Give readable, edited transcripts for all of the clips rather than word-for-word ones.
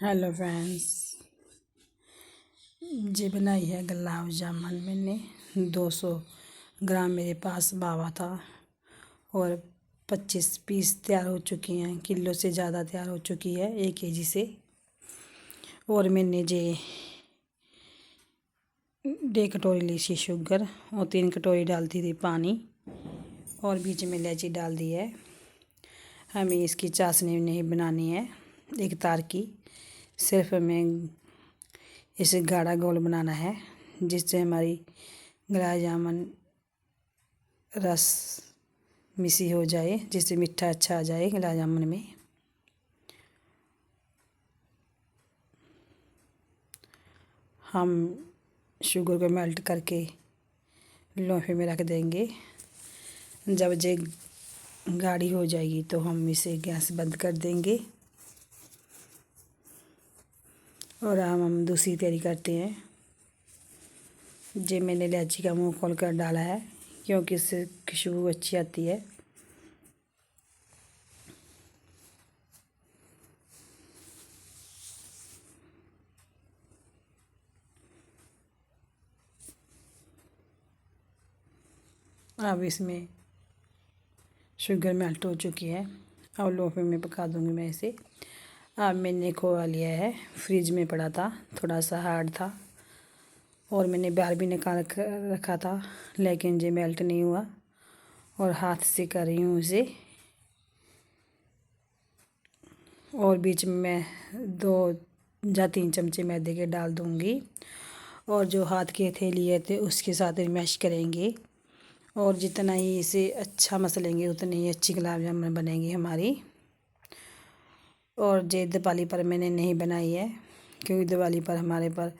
Hello friends, जी बनाई है गुलाब जामुन। मैंने 200 ग्राम मेरे पास मावा था और 25 पीस तैयार हो चुकी हैं। किलो से ज़्यादा तैयार हो चुकी है 1 kg से। और मैंने जे 1 कटोरी ली थी शुगर और 3 कटोरी डालती थी पानी और बीच में इलायची डाल दी है। हमें इसकी चाशनी नहीं बनानी है एक तार की, सिर्फ हमें इसे गाढ़ा घोल बनाना है जिससे हमारी गुलाब जामुन रस मिसी हो जाए, जिससे मीठा अच्छा आ जाए गुलाब जामुन में। हम शुगर को मेल्ट करके लोहे में रख देंगे। जब ये गाढ़ी हो जाएगी तो हम इसे गैस बंद कर देंगे और हम दूसरी तैयारी करते हैं। जे मैंने इलायची का मुंह खोल कर डाला है क्योंकि इससे खुशबू अच्छी आती है। अब इसमें शुगर मेल्ट हो चुकी है। अब लो फ्लेम में पका दूंगी मैं इसे। अब मैंने खोया लिया है, फ्रिज में पड़ा था, थोड़ा सा हार्ड था और मैंने बाहर भी निकाल कर रखा था, लेकिन ये मेल्ट नहीं हुआ और हाथ से कर रही हूँ इसे। और बीच में मैं 2 या 3 चमचे मैदे के डाल दूँगी और जो हाथ के थे लिए थे उसके साथ मैश करेंगे। और जितना ही इसे अच्छा मसलेंगे उतनी ही अच्छी गुलाब जामुन बनेगी हमारी। और ये दिवाली पर मैंने नहीं बनाई है क्योंकि दिवाली पर हमारे पर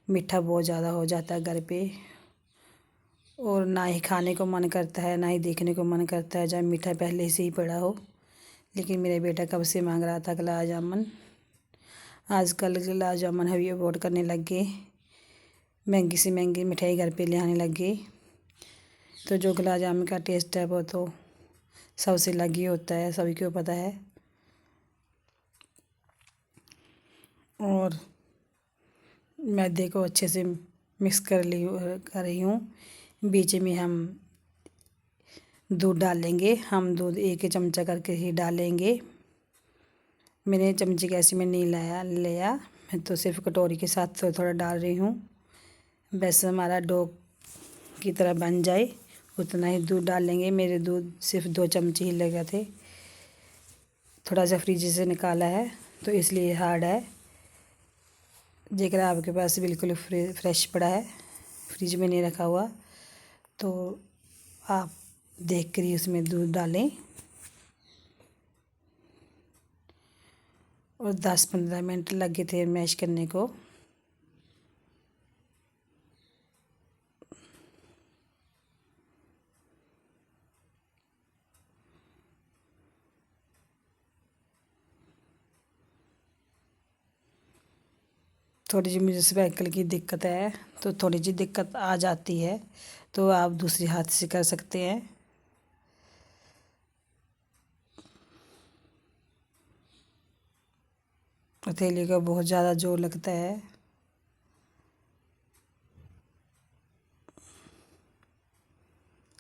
मीठा बहुत ज़्यादा हो जाता है घर पे, और ना ही खाने को मन करता है ना ही देखने को मन करता है जब मीठा पहले से ही पड़ा हो। लेकिन मेरा बेटा कब से मांग रहा था गुलाब जामुन। आजकल गुलाब जामुन हवी अवॉइड करने लग गए, महंगी से महंगी मिठाई घर पे ले आने लग गए। तो जो गुलाब जामुन का टेस्ट है वो तो सबसे अलग ही होता है, सभी को पता है। और मैदे को अच्छे से मिक्स कर रही हूँ। बीच में हम दूध डाल लेंगे। हम दूध 1 चमचा करके ही डालेंगे। मैंने चमचे गैस में नहीं लिया, मैं तो सिर्फ कटोरी के साथ थोड़ा थोड़ा डाल रही हूँ। बस हमारा डो की तरह बन जाए उतना ही दूध डाल लेंगे। मेरे दूध सिर्फ 2 चमचे ही लगे थे, थोड़ा सा फ्रिज से निकाला है तो इसलिए हार्ड है। जेकर आपके पास बिल्कुल फ्रेश पड़ा है, फ्रिज में नहीं रखा हुआ, तो आप देख कर ही उसमें दूध डालें और 10-15 मिनट लगे थे मैश करने को। थोड़ी सी मुझे सर्वाइकल की दिक्कत है तो थोड़ी सी दिक्कत आ जाती है, तो आप दूसरे हाथ से कर सकते हैं। हथेली का बहुत ज़्यादा जोर लगता है।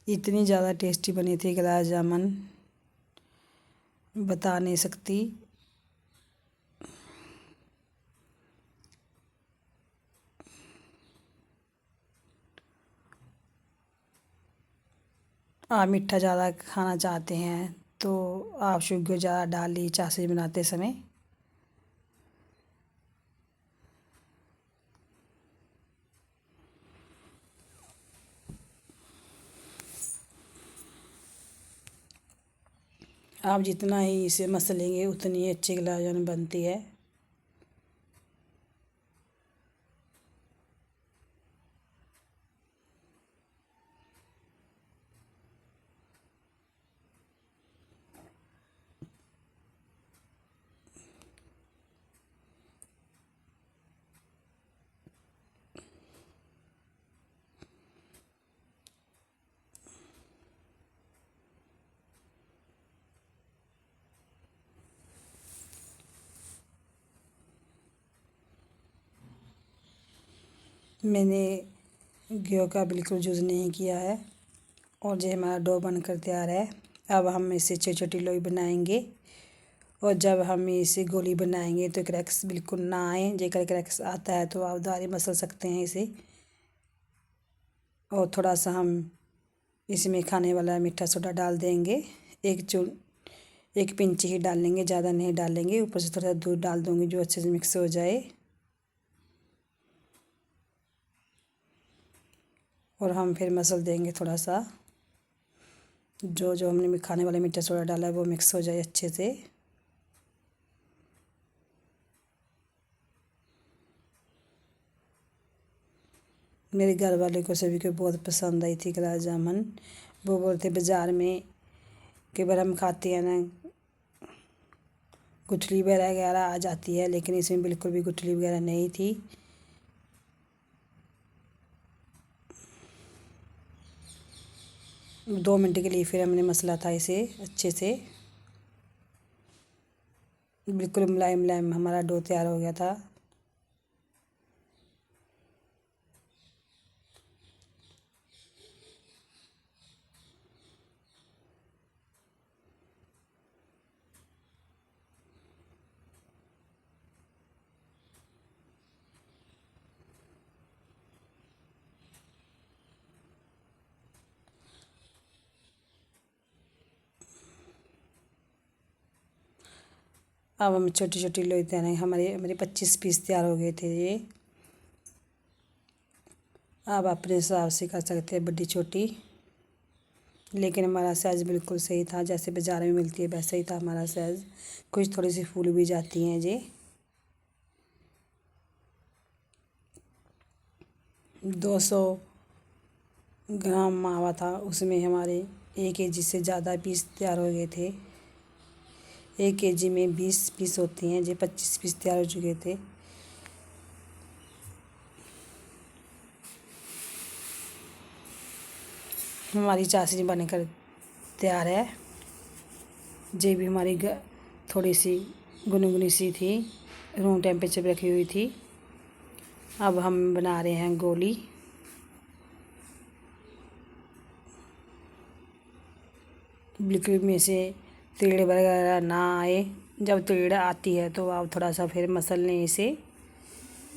इतनी ज़्यादा टेस्टी बनी थी गुलाब जामुन, बता नहीं सकती। आप मीठा ज़्यादा खाना चाहते हैं तो आप शुगर ज़्यादा डाल ली चाशनी बनाते समय। आप जितना ही इसे मसलेंगे उतनी ही अच्छी गुलाब जामुन बनती है। मैंने घी का बिल्कुल यूज़ नहीं किया है। और जो हमारा डो बनकर तैयार है, अब हम इसे छोटी छोटी लोई बनाएंगे। और जब हम इसे गोली बनाएंगे तो क्रैक्स बिल्कुल ना आए। जेकर क्रैक्स आता है तो आप दारी मसल सकते हैं इसे। और थोड़ा सा हम इसमें खाने वाला मीठा सोडा डाल देंगे। एक पिंच ही डालेंगे, ज़्यादा नहीं डालेंगे। ऊपर से थोड़ा सा दूध डाल दूँगी जो अच्छे से मिक्स हो जाए। और हम फिर मसल देंगे थोड़ा सा। जो जो हमने खाने वाला मीठा सोडा डाला है वो मिक्स हो जाए अच्छे से। मेरे घर वाले को सभी को बहुत पसंद आई थी गुलाब जामुन। वो बोलते बाज़ार में कई बार हम खाते हैं ना, गुठली वगैरह आ जाती है, लेकिन इसमें बिल्कुल भी गुठली वगैरह नहीं थी। दो मिनट के लिए फिर हमने मसला था इसे अच्छे से। बिल्कुल मुलायम मुलायम हमारा डो तैयार हो गया था। अब हम छोटी छोटी लोई तैयार हैं। हमारे 25 पीस तैयार हो गए थे ये। अब अपने हिसाब से कर सकते हैं बड़ी छोटी, लेकिन हमारा साइज़ बिल्कुल सही था। जैसे बाज़ार में मिलती है वैसा ही था हमारा साइज़। कुछ थोड़ी सी फूल भी जाती हैं ये। 200 ग्राम मावा था, उसमें हमारे 1 kg से ज़्यादा पीस तैयार हो गए थे। 1 kg में 20 पीस होते हैं, जो 25 पीस तैयार हो चुके थे। हमारी चाशनी बनकर तैयार है। ये भी हमारी थोड़ी सी गुनगुनी सी थी, रूम टेम्परेचर पर रखी हुई थी। अब हम बना रहे हैं गोली। बिल्कुल में से तीड़ वगैरह ना आए। जब तीड़ आती है तो आप थोड़ा सा फिर मसल लें इसे,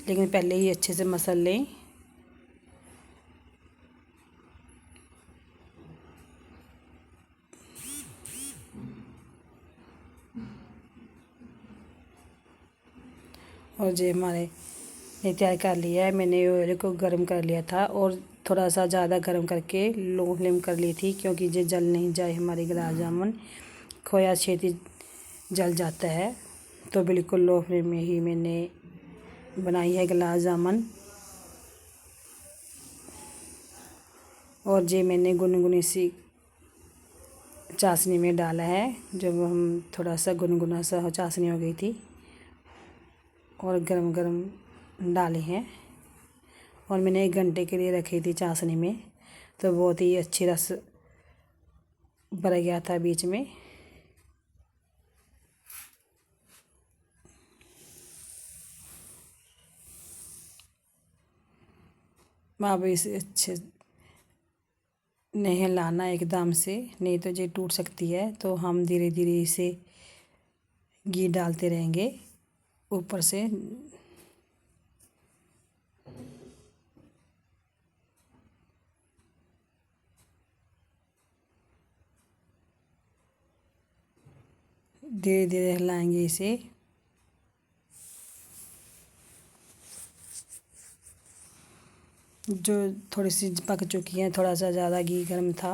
लेकिन पहले ही अच्छे से मसल लें। और ये हमारे ने तैयार कर लिया है। मैंने ऑयल को गर्म कर लिया था और थोड़ा सा ज़्यादा गर्म करके लो फ्लेम कर ली थी, क्योंकि ये जल नहीं जाए हमारे गुलाब जामुन। खोया छेती जल जाता है, तो बिल्कुल लो फ्लेम में ही मैंने बनाई है गुलाब जामुन। और ये मैंने गुनगुनी सी चाशनी में डाला है। जब हम थोड़ा सा गुनगुना सा चाशनी हो गई थी और गरम गरम डाले हैं। और मैंने 1 घंटे के लिए रखी थी चाशनी में, तो बहुत ही अच्छी रस भर गया था बीच में। अब इसे अच्छे नहीं हिलाना एकदम से, नहीं तो ये टूट सकती है। तो हम धीरे धीरे इसे घी डालते रहेंगे ऊपर से। धीरे धीरे हिलाएंगे इसे। जो थोड़ी सी पक चुकी हैं, थोड़ा सा ज़्यादा घी गर्म था।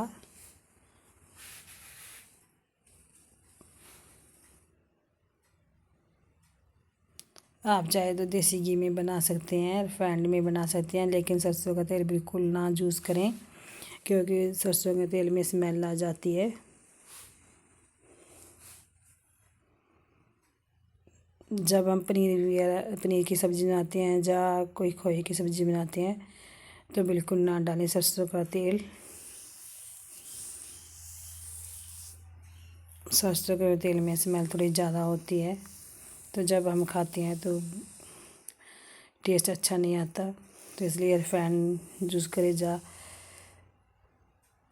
आप चाहे तो देसी घी में बना सकते हैं, रिफाइंड में बना सकते हैं, लेकिन सरसों का तेल बिल्कुल ना यूज़ करें, क्योंकि सरसों के तेल में स्मेल आ जाती है। जब हम पनीर की सब्ज़ी बनाते हैं या कोई खोए की सब्ज़ी बनाते हैं तो बिल्कुल ना डालें सरसों का तेल। सरसों के तेल में स्मेल थोड़ी ज़्यादा होती है, तो जब हम खाते हैं तो टेस्ट अच्छा नहीं आता। तो इसलिए रिफाइंड यूज़ करे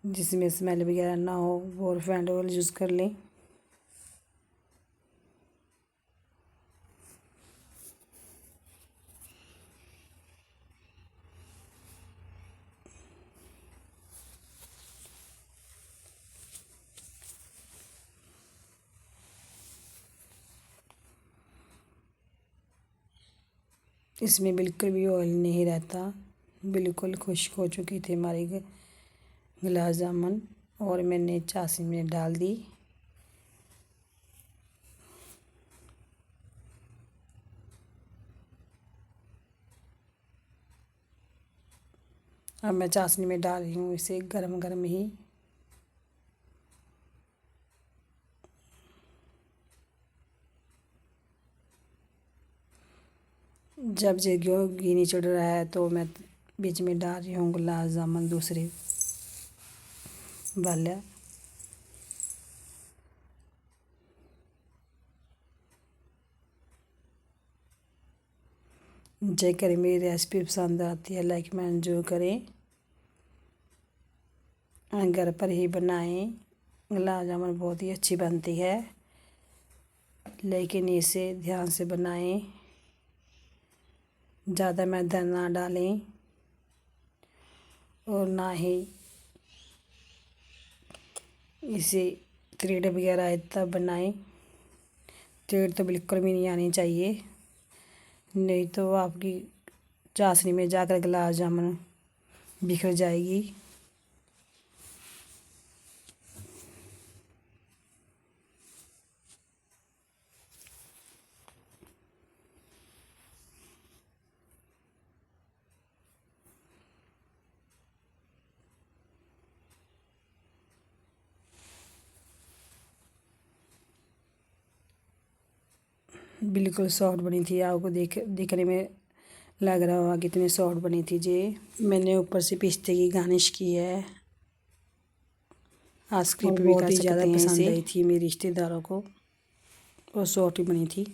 जिसमें स्मेल वगैरह ना हो, वो रिफाइंड ऑयल यूज़ कर लें। इसमें बिल्कुल भी ऑयल नहीं रहता, बिल्कुल खुश्क हो चुकी थी हमारी गुलाब जामुन, और मैंने चाशनी में डाल दी। अब मैं चाशनी में डाल रही हूँ इसे गरम गरम ही। जब ये घी नहीं चढ़ रहा है तो मैं बीच में डाल रही हूँ गुलाब जामुन दूसरे वाला। जय करें मेरी रेसिपी पसंद आती है, लाइक कमेंट जो करें, घर पर ही बनाएं। गुलाब जामुन बहुत ही अच्छी बनती है, लेकिन इसे ध्यान से बनाएं, ज़्यादा मैदा ना डालें और ना ही इसे थ्रेड वगैरह तब बनाएं। थ्रेड तो बिल्कुल भी नहीं आनी चाहिए, नहीं तो आपकी चाशनी में जाकर गुलाब जामुन बिखर जाएगी। बिल्कुल सॉफ्ट बनी थी, आपको देखने में लग रहा होगा कितनी सॉफ्ट बनी थी जी। मैंने ऊपर से पिस्ते की गार्निश की है, आइसक्रीम भी बहुत ही ज़्यादा पसंद आई थी मेरे रिश्तेदारों को, और सॉफ्ट बनी थी।